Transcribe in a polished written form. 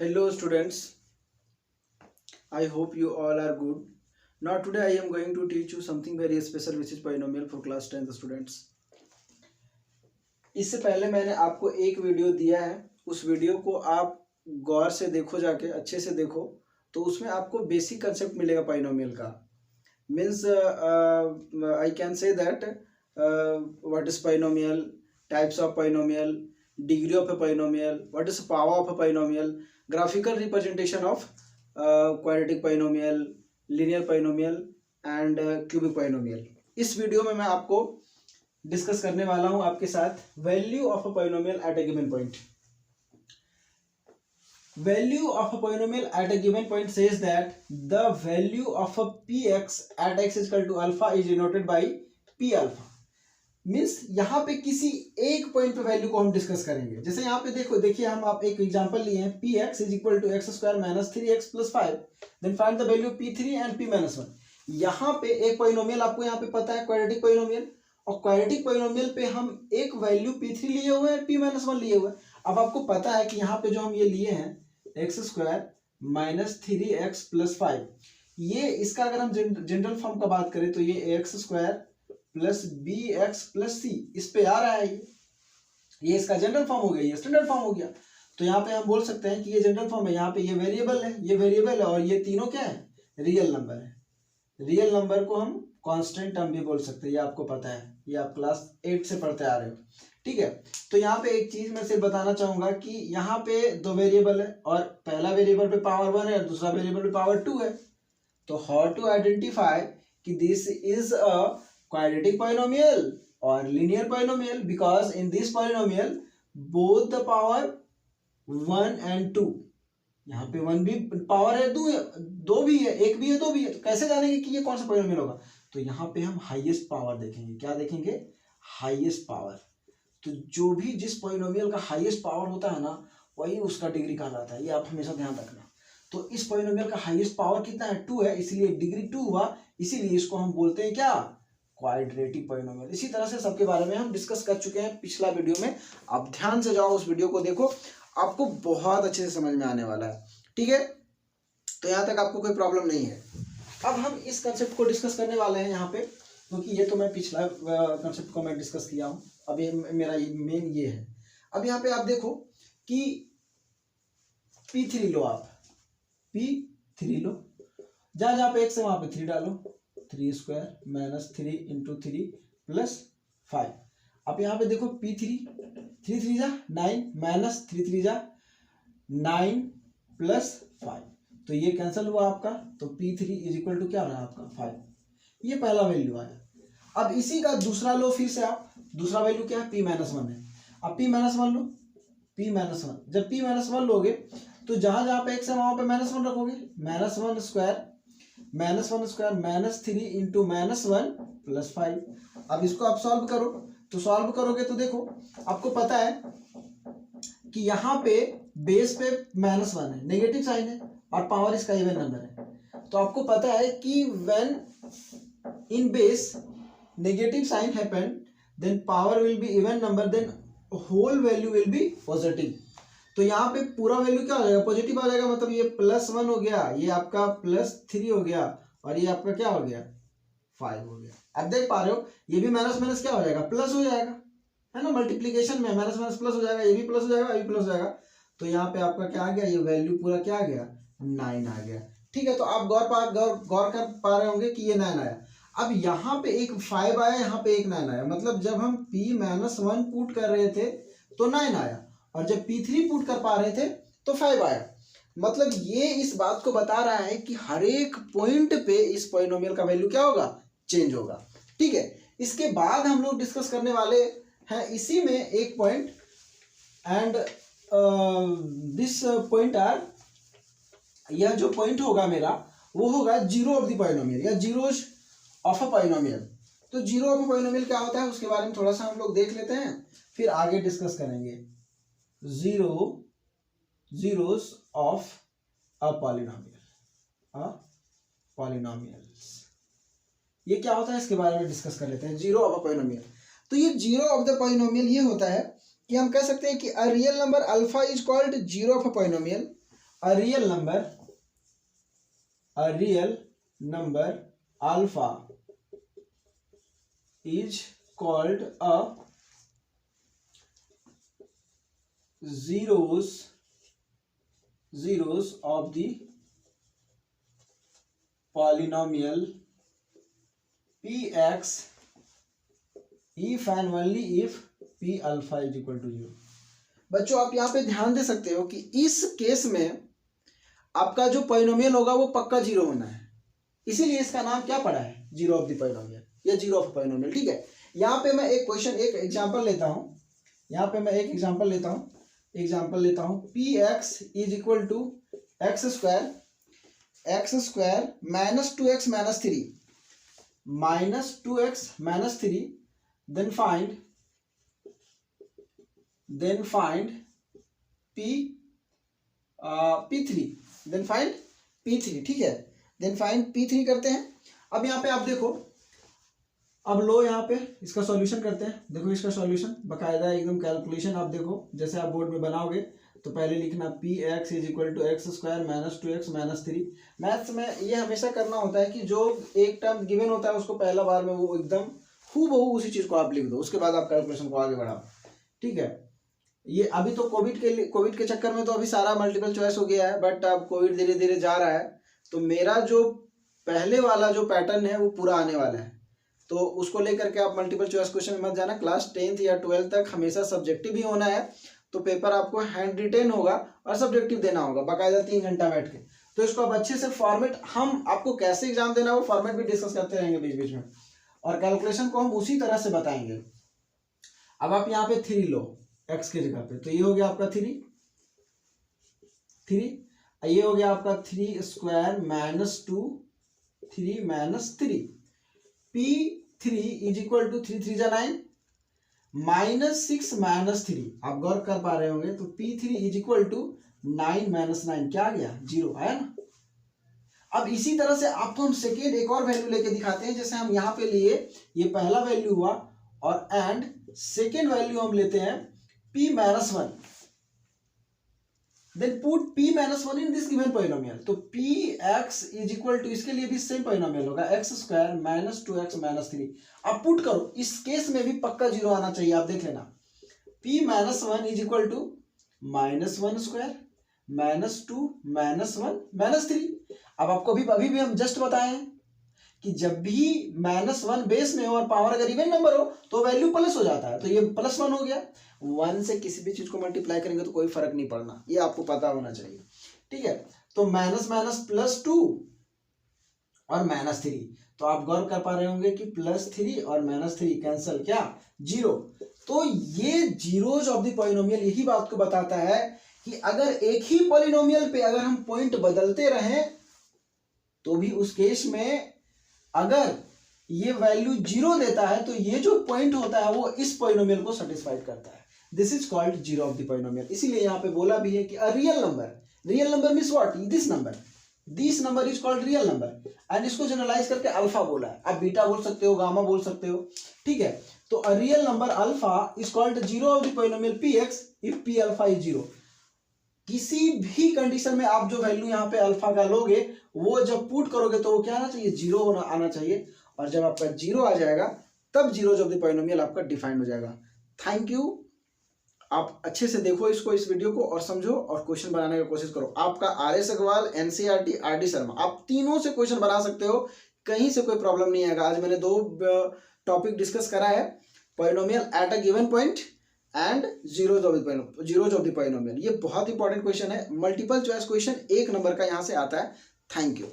Hello students, I hope you all are good. Now today I am going to teach you something very special which is polynomial for class 10th students. इससे पहले मैंने आपको एक video दिया है, उस video को आप गौर से देखो, जाके अच्छे से देखो, तो उसमें आपको बेसिक कंसेप्ट मिलेगा पोलिनोमियल का. Means I can say that what is polynomial, types of polynomial, degree of a polynomial, what is power of a polynomial, graphical representation of quadratic polynomial, linear polynomial and cubic polynomial. इस video में मैं आपको discuss करने वाला हूं आपके साथ value of a polynomial at a given point. Value of a polynomial at a given point says that the value of a px at x is equal to alpha is denoted by p alpha. Means यहाँ पे किसी एक point पे value को हम discuss करेंगे. जैसे यहाँ पे देखिए हम आप एक एग्जांपल लिए हैं, P X is equal to X square minus 3x plus 5, then find the value p3 and p minus 1. यहाँ पे एक पोलिनोमियल आपको यहाँ पे पता है क्वाड्रेटिक पोलिनोमियल, और क्वाड्रेटिक पोलिनोमियल पे हम एक वैल्यू p3 लिए हुए हैं, p माइनस 1 लिए हुए हैं. अब आपको पता है कि यहाँ पे जो हम ये लिए हैं x square minus 3x plus 5, ये इसका अगर हम जनरल फॉर्म का बात करें तो ये X square plus B X plus C इस पे आ रहा है. ये इसका जनरल फॉर्म हो गया, ये स्टैंडर्ड फॉर्म हो गया. तो यहाँ पे हम बोल सकते हैं कि ये जनरल फॉर्म है. यहाँ पे ये वेरिएबल है, ये वेरिएबल है, और ये तीनों क्या है, रियल नंबर है. रियल नंबर को हम कांस्टेंट टर्म भी बोल सकते हैं, ये आपको पता है, ये आप क्लास 8 से पढ़ते आ रहे हो. ठीक है, तो यहाँ पे एक चीज मैं सिर्फ बताना चाहूंगा कि यहाँ पे दो वेरिएबल है, और पहला वेरिएबल पे पावर 1 है और दूसरा वेरिएबल पे पावर 2 है. तो हाउ टू आइडेंटिफाई कि this is a quadratic polynomial or linear polynomial, because in this polynomial both the power 1 and 2, यहाँ पे 1 भी पावर है, 2 भी है, 1 भी है, 2 भी है. तो कैसे जानेंगे कि ये कौन सा पोलिनोमियल होगा? तो यहाँ पे हम हाईएस्ट पावर देखेंगे. क्या देखेंगे? Highest power. तो जो भी जिस पोलिनोमियल का हाईएस्ट पावर होता है ना, वही उसका डिग्री कहलाता है. ये आप हमेशा ध्यान रखना. तो इस पोलिनोमियल का हाईएस्ट पावर कितना है? 2 है, इसीलिए डिग्री 2 हुआ, इसीलिए इसको हम बोलते हैं क्या? Quadratic polynomial. इसी तरह से सबके बारे में हम डिस्कस कर चुके हैं पिछला वीडियो में. आप ध्यान से जाओ, उस वीडियो को देखो, आपको बहुत अच्छे से समझ में आने वाला है. ठीक है, तो यहाँ तक आपको कोई प्रॉब्लम नहीं है. अब हम इस कंसेप्ट को डिस्कस करने वाले हैं यहाँ पे, क्योंकि ये तो मैं पिछला कंसेप्ट को मैं डिस्कस किया हूँ. अब ये मेरा मेन ये है. अब यहाँ पे आप देखो कि P3 लो, आप P3 लो, जहाँ पे x है वहां पे 3 डालो, 3 स्क्वायर माइनस 3 इंटू 3 प्लस 5. अब यहाँ पे देखो P3, 3 3 जा 9 माइनस 3 3 जा 9 प्लस 5, तो ये कैंसिल हुआ आपका. तो P3 इज इक्वल टू क्या रहा आपका 5. ये पहला वैल्यू आया. अब इसी का दूसरा लो, फिर से आप दूसरा वैल्यू क्या है? P माइनस 1 है. अब P माइनस 1 लो, P माइनस 1. जब P माइनस 1 लोगे तो जहां जहां पे x है वहां पे माइनस 1 रखोगे. Minus 1 square minus 3 into minus 1 plus 5. अब इसको आप सॉल्व करो, तो सॉल्व करोगे तो देखो आपको पता है कि यहाँ पे बेस पे माइनस 1 है, नेगेटिव साइन है, और पावर इसका इवन नंबर है. तो आपको पता है कि when in base negative sign happen, then power will be even number, then whole value will be positive. तो यहाँ पे पूरा वैल्यू क्या हो जाएगा? पॉजिटिव आ जाएगा. मतलब ये +1 हो गया, ये आपका +3 हो गया, और ये आपका क्या हो गया? 5 हो गया. अब देख पा रहे हो, ये भी माइनस माइनस क्या हो जाएगा? प्लस हो जाएगा, है ना. मल्टीप्लीकेशन में माइनस माइनस प्लस हो जाएगा, ये भी प्लस हो जाएगा, ये भी प्लस हो जाएगा. तो यहाँ पे आपका क्या आ गया? ये वैल्यू पूरा क्या आ गया? 9 आ गया. ठीक है, तो आप गौर कर पा रहे होंगे कि ये 9 आया. अब यहाँ पे एक 5 आया, यहाँ पे एक 9 आया. मतलब जब हम P माइनस 1 पुट कर रहे थे तो 9 आया, और जब P3 पुट कर पा रहे थे तो 5 आया. मतलब ये इस बात को बता रहा है कि हर एक पॉइंट पे इस पोलिनोमियल का वैल्यू क्या होगा? चेंज होगा. ठीक है, इसके बाद हम लोग डिस्कस करने वाले हैं इसी में एक point, and this point are, यह जो पॉइंट होगा मेरा वो होगा जीरो ऑफ द पोलिनोमियल या जीरोज ऑफ अ पोलिनोमियल. तो जीरो ऑफ अ पोलिनोमियल क्या होता है उसके बारे में थोड़ा सा हम लोग देख लेते हैं, फिर आगे डिस्कस करेंगे. zeros of a polynomials, ये क्या होता है इसके बारे में डिस्कस कर लेते हैं. जीरो ऑफ अ पोलिनोमियल, तो ये जीरो ऑफ द पोलिनोमियल ये होता है कि हम कह सकते हैं कि a real number alpha is called zero of a polynomial, a real number alpha is called a zeros of the polynomial px if and only if p alpha is equal to 0। बच्चों आप यहाँ पे ध्यान दे सकते हो कि इस case में आपका जो पॉलिनोमियल होगा वो पक्का जीरो होना है, इसीलिए इसका नाम क्या पड़ा है, जीरो ऑफ द पॉलिनोमियल या जीरो ऑफ पॉलिनोमियल। ठीक है, यहाँ पे मैं एक एग्जांपल लेता हूँ, P X is equal to X square minus 2x minus three then find P3। ठीक है, then find P3 करते हैं। अब यहाँ पे आप देखो, अब लो यहाँ पे इसका सॉल्यूशन करते हैं। देखो इसका सॉल्यूशन बकायदा एकदम कैलकुलेशन आप देखो, जैसे आप बोर्ड में बनाओगे तो पहले लिखना P X is equal to X square minus 2x minus 3। Maths में ये हमेशा करना होता है कि जो एक टर्म गिवन होता है उसको पहला बार में वो एकदम हूबहू उसी चीज को आप लिख दो, उसके बाद आप कैलकुलेशन को आगे बढ़ाओ। ठीक है, ये अभी तो कोविड के चक्कर में तो अभी सारा मल्टीपल चॉइस हो गया है, बट अब कोविड धीरे धीरे जा रहा है, तो मेरा जो पहले वाला जो पैटर्न है वो पूरा आने वाला है, तो उसको लेकर के आप मल्टीपल चॉइस क्वेश्चन में मत जाना। क्लास 10th या 12th तक हमेशा सब्जेक्टिव ही होना है, तो पेपर आपको हैंड रिटेन होगा और सब्जेक्टिव देना होगा बाकायदा 3 घंटा बैठ के। तो इसको आप अच्छे से फॉर्मेट, हम आपको कैसे एग्जाम देना है वो फॉर्मेट भी डिस्कस करते रहेंगे बीच बीच में, और कैलकुलेशन को हम उसी तरह से बताएंगे। अब आप यहाँ पे 3 लो x के जगह पे, तो ये हो गया आपका 3, ये हो गया आपका 3 square minus 2 3 minus 3। P3 is equal to 3 3 जा 9 माइनस 6 माइनस 3। आप गौर कर पा रहे होंगे, तो P3 is equal to 9 minus 9 क्या आ गया, 0 आया ना। अब इसी तरह से आपको हम सेकेंड एक और वैल्यू लेके दिखाते हैं, जैसे हम यहाँ पे लिए, ये पहला वैल्यू हुआ, और एंड सेकेंड वैल्यू हम लेते हैं p minus 1, then put p minus 1 in this given polynomial. तो px इज इक्वल टू, इसके लिए भी सेम पॉलिनोमियल होगा, X square minus 2x minus 3। आप पुट करो, इस केस में भी पक्का जीरो आना चाहिए, आप देख लेना। p minus 1 is equal to minus 1 square minus 2 minus 1 minus 3। अब आपको अभी भी हम जस्ट बताएं कि जब भी -1 बेस में हो और पावर अगर इवन नंबर हो तो वैल्यू प्लस हो जाता है, तो ये +1 हो गया। 1 से किसी भी चीज को मल्टीप्लाई करेंगे तो कोई फर्क नहीं पड़ना, ये आपको पता होना चाहिए। ठीक है, तो माइनस माइनस +2 और -3, तो आप गौर कर पा रहे होंगे कि +3 और -3 कैंसिल, क्या 0। तो ये जीरोज ऑफ द पॉलिनोमियल यही बात को बताता है कि अगर एक ही पॉलिनोमियल पे अगर हम पॉइंट बदलते रहें तो भी उस केस में अगर ये वैल्यू 0 देता है तो ये जो पॉइंट होता है वो इस पॉलिनोमियल को सेटिस्फाइड करता है। This is called zero of the polynomial. इसीलिए यहाँ पे बोला भी है कि a real number means what, this number is called real number, and इसको जनरलाइज करके अल्फा बोला है। आप बीटा बोल सकते हो, गामा बोल सकते हो। ठीक है, तो a real number alpha is called zero of the polynomial px if p alpha is 0। किसी भी कंडीशन में आप जो वैल्यू यहाँ पे अल्फा का लोगे वो जब पुट करोगे तो वो क्या आना चाहिए, 0 आना चाहिए, और जब आपका 0 आ जाएगा तब जीरो ऑफ द पॉलिनोमियल आपका डिफाइंड हो जाएगा। Thank you. आप अच्छे से देखो इस वीडियो को और समझो और क्वेश्चन बनाने की कोशिश करो। आपका RS Agarwal, NCERT, RD Sharma, आप तीनों से क्वेश्चन बना सकते हो, कहीं से कोई प्रॉब्लम नहीं आएगा। आज मैंने 2 टॉपिक डिस्कस करा है, polynomial at a given point and zeros of the polynomial. ये बहुत इंपॉर्टेंट क्वेश्चन है, मल्टीपल चॉइस क्वेश्चन 1 नंबर का यहाँ से आता है। Thank you.